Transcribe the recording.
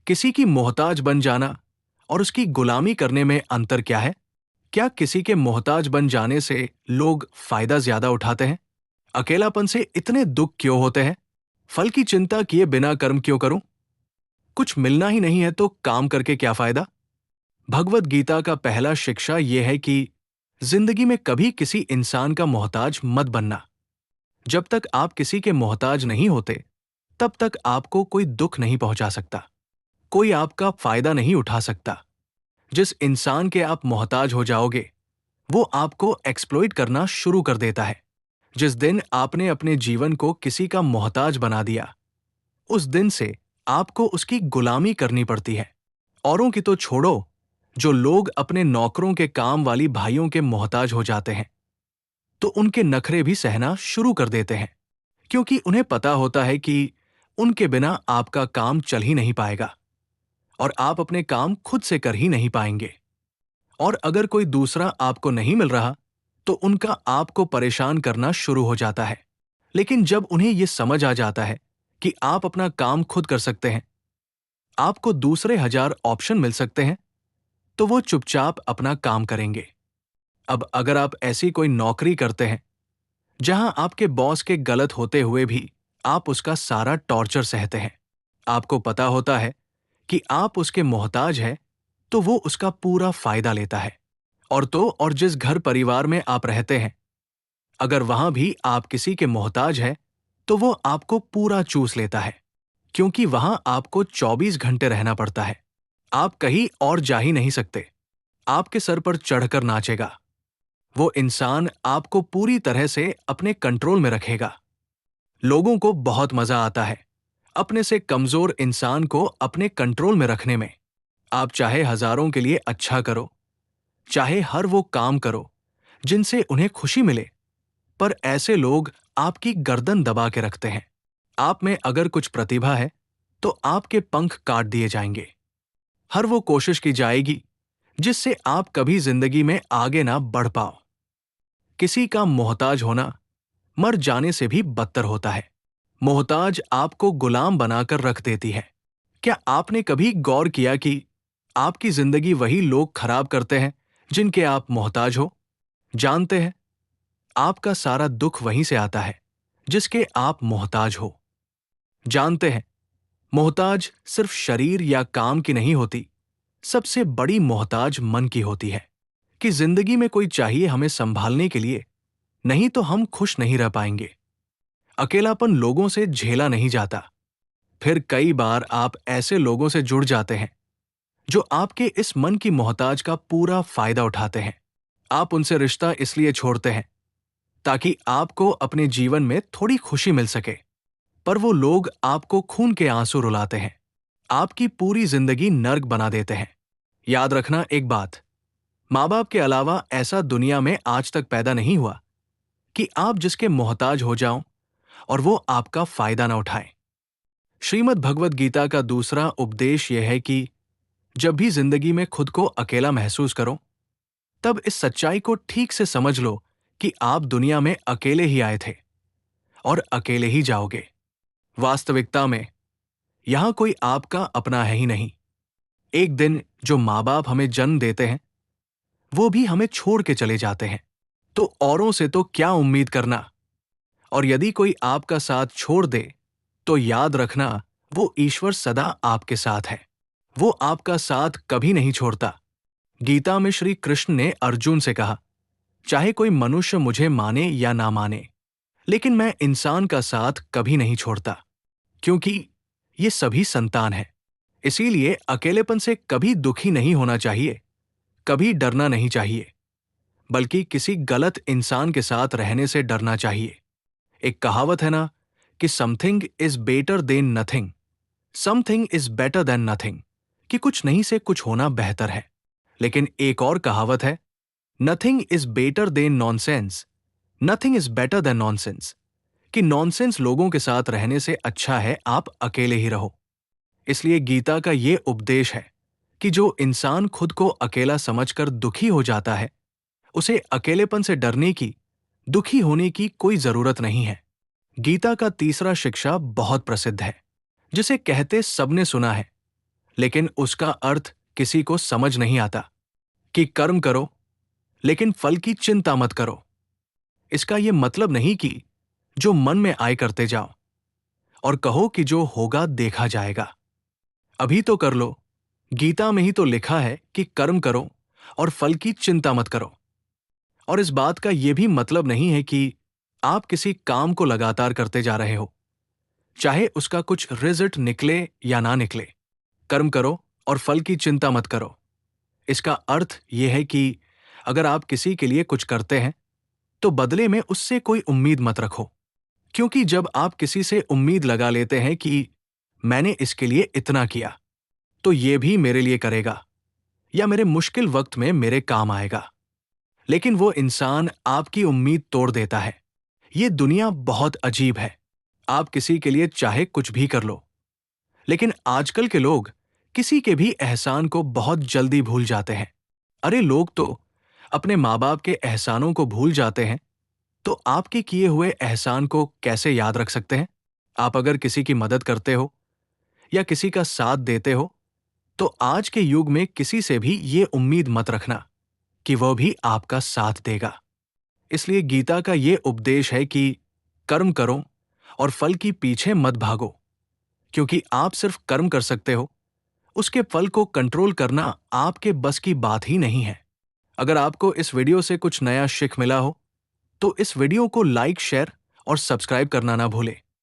किसी की मोहताज बन जाना और उसकी गुलामी करने में अंतर क्या है? क्या किसी के मोहताज बन जाने से लोग फायदा ज्यादा उठाते हैं? अकेलापन से इतने दुख क्यों होते हैं? फल की चिंता किए बिना कर्म क्यों करूं? कुछ मिलना ही नहीं है तो काम करके क्या फायदा? भगवत गीता का पहला शिक्षा यह है कि जिंदगी में कभी किसी इंसान का मोहताज मत बनना। जब तक आप किसी के मोहताज नहीं होते, तब तक आपको कोई दुख नहीं पहुंचा सकता, कोई आपका फायदा नहीं उठा सकता। जिस इंसान के आप मोहताज हो जाओगे, वो आपको एक्सप्लॉइट करना शुरू कर देता है। जिस दिन आपने अपने जीवन को किसी का मोहताज बना दिया, उस दिन से आपको उसकी गुलामी करनी पड़ती है। औरों की तो छोड़ो, जो लोग अपने नौकरों के काम वाली भाइयों के मोहताज हो जाते हैं, तो उनके नखरे भी सहना शुरू कर देते हैं, क्योंकि उन्हें पता होता है कि उनके बिना आपका काम चल ही नहीं पाएगा और आप अपने काम खुद से कर ही नहीं पाएंगे। और अगर कोई दूसरा आपको नहीं मिल रहा, तो उनका आपको परेशान करना शुरू हो जाता है। लेकिन जब उन्हें यह समझ आ जाता है कि आप अपना काम खुद कर सकते हैं, आपको दूसरे 1000 ऑप्शन मिल सकते हैं, तो वो चुपचाप अपना काम करेंगे। अब अगर आप ऐसी कोई नौकरी करते हैं जहां आपके बॉस के गलत होते हुए भी आप उसका सारा टॉर्चर सहते हैं, आपको पता होता है कि आप उसके मोहताज हैं, तो वो उसका पूरा फायदा लेता है। और जिस घर परिवार में आप रहते हैं, अगर वहां भी आप किसी के मोहताज हैं, तो वो आपको पूरा चूस लेता है, क्योंकि वहां आपको 24 घंटे रहना पड़ता है। आप कहीं और जा ही नहीं सकते। आपके सर पर चढ़कर नाचेगा। वो इंसान आपको पूरी तरह से अपने कंट्रोल में रखेगा। लोगों को बहुत मजा आता है अपने से कमजोर इंसान को अपने कंट्रोल में रखने में। आप चाहे हजारों के लिए अच्छा करो, चाहे हर वो काम करो जिनसे उन्हें खुशी मिले, पर ऐसे लोग आपकी गर्दन दबा के रखते हैं। आप में अगर कुछ प्रतिभा है, तो आपके पंख काट दिए जाएंगे। हर वो कोशिश की जाएगी जिससे आप कभी जिंदगी में आगे ना बढ़ पाओ। किसी का मोहताज होना मर जाने से भी बदतर होता है। मोहताज आपको गुलाम बनाकर रख देती है। क्या आपने कभी गौर किया कि आपकी जिंदगी वही लोग खराब करते हैं जिनके आप मोहताज हो? जानते हैं, आपका सारा दुख वहीं से आता है जिसके आप मोहताज हो। जानते हैं, मोहताज सिर्फ शरीर या काम की नहीं होती, सबसे बड़ी मोहताज मन की होती है। कि जिंदगी में कोई चाहिए हमें संभालने के लिए, नहीं तो हम खुश नहीं रह पाएंगे। अकेलापन लोगों से झेला नहीं जाता। फिर कई बार आप ऐसे लोगों से जुड़ जाते हैं जो आपके इस मन की मोहताज का पूरा फायदा उठाते हैं। आप उनसे रिश्ता इसलिए छोड़ते हैं ताकि आपको अपने जीवन में थोड़ी खुशी मिल सके, पर वो लोग आपको खून के आंसू रुलाते हैं, आपकी पूरी जिंदगी नर्क बना देते हैं। याद रखना एक बात, माँ बाप के अलावा ऐसा दुनिया में आज तक पैदा नहीं हुआ कि आप जिसके मोहताज हो जाओ और वो आपका फायदा ना उठाए। श्रीमद् भगवत गीता का दूसरा उपदेश यह है कि जब भी जिंदगी में खुद को अकेला महसूस करो, तब इस सच्चाई को ठीक से समझ लो कि आप दुनिया में अकेले ही आए थे और अकेले ही जाओगे। वास्तविकता में यहां कोई आपका अपना है ही नहीं। एक दिन जो माँ बाप हमें जन्म देते हैं, वो भी हमें छोड़ के चले जाते हैं, तो औरों से तो क्या उम्मीद करना। और यदि कोई आपका साथ छोड़ दे, तो याद रखना, वो ईश्वर सदा आपके साथ है। वो आपका साथ कभी नहीं छोड़ता। गीता में श्री कृष्ण ने अर्जुन से कहा, चाहे कोई मनुष्य मुझे माने या ना माने, लेकिन मैं इंसान का साथ कभी नहीं छोड़ता, क्योंकि ये सभी संतान हैं। इसीलिए अकेलेपन से कभी दुखी नहीं होना चाहिए, कभी डरना नहीं चाहिए, बल्कि किसी गलत इंसान के साथ रहने से डरना चाहिए। एक कहावत है ना कि something is better than nothing, something is better than nothing, कि कुछ नहीं से कुछ होना बेहतर है। लेकिन एक और कहावत है, nothing is better than nonsense, nothing is better than nonsense, कि नॉनसेंस लोगों के साथ रहने से अच्छा है आप अकेले ही रहो। इसलिए गीता का ये उपदेश है कि जो इंसान खुद को अकेला समझकर दुखी हो जाता है, उसे अकेलेपन से डरने की, दुखी होने की कोई जरूरत नहीं है। गीता का तीसरा शिक्षा बहुत प्रसिद्ध है, जिसे कहते सबने सुना है, लेकिन उसका अर्थ किसी को समझ नहीं आता कि कर्म करो लेकिन फल की चिंता मत करो। इसका यह मतलब नहीं कि जो मन में आए करते जाओ और कहो कि जो होगा देखा जाएगा। अभी तो कर लो। गीता में ही तो लिखा है कि कर्म करो और फल की चिंता मत करो। और इस बात का यह भी मतलब नहीं है कि आप किसी काम को लगातार करते जा रहे हो, चाहे उसका कुछ रिजल्ट निकले या ना निकले। कर्म करो और फल की चिंता मत करो। इसका अर्थ यह है कि अगर आप किसी के लिए कुछ करते हैं तो बदले में उससे कोई उम्मीद मत रखो, क्योंकि जब आप किसी से उम्मीद लगा लेते हैं कि मैंने इसके लिए इतना किया तो ये भी मेरे लिए करेगा या मेरे मुश्किल वक्त में मेरे काम आएगा, लेकिन वो इंसान आपकी उम्मीद तोड़ देता है। ये दुनिया बहुत अजीब है। आप किसी के लिए चाहे कुछ भी कर लो, लेकिन आजकल के लोग किसी के भी एहसान को बहुत जल्दी भूल जाते हैं। अरे लोग तो अपने माँ बाप के एहसानों को भूल जाते हैं, तो आपके किए हुए एहसान को कैसे याद रख सकते हैं? आप अगर किसी की मदद करते हो या किसी का साथ देते हो तो आज के युग में किसी से भी ये उम्मीद मत रखना कि वह भी आपका साथ देगा। इसलिए गीता का ये उपदेश है कि कर्म करो और फल की पीछे मत भागो, क्योंकि आप सिर्फ कर्म कर सकते हो। उसके फल को कंट्रोल करना आपके बस की बात ही नहीं है। अगर आपको इस वीडियो से कुछ नया सीख मिला हो तो इस वीडियो को लाइक, शेयर और सब्सक्राइब करना ना भूलें।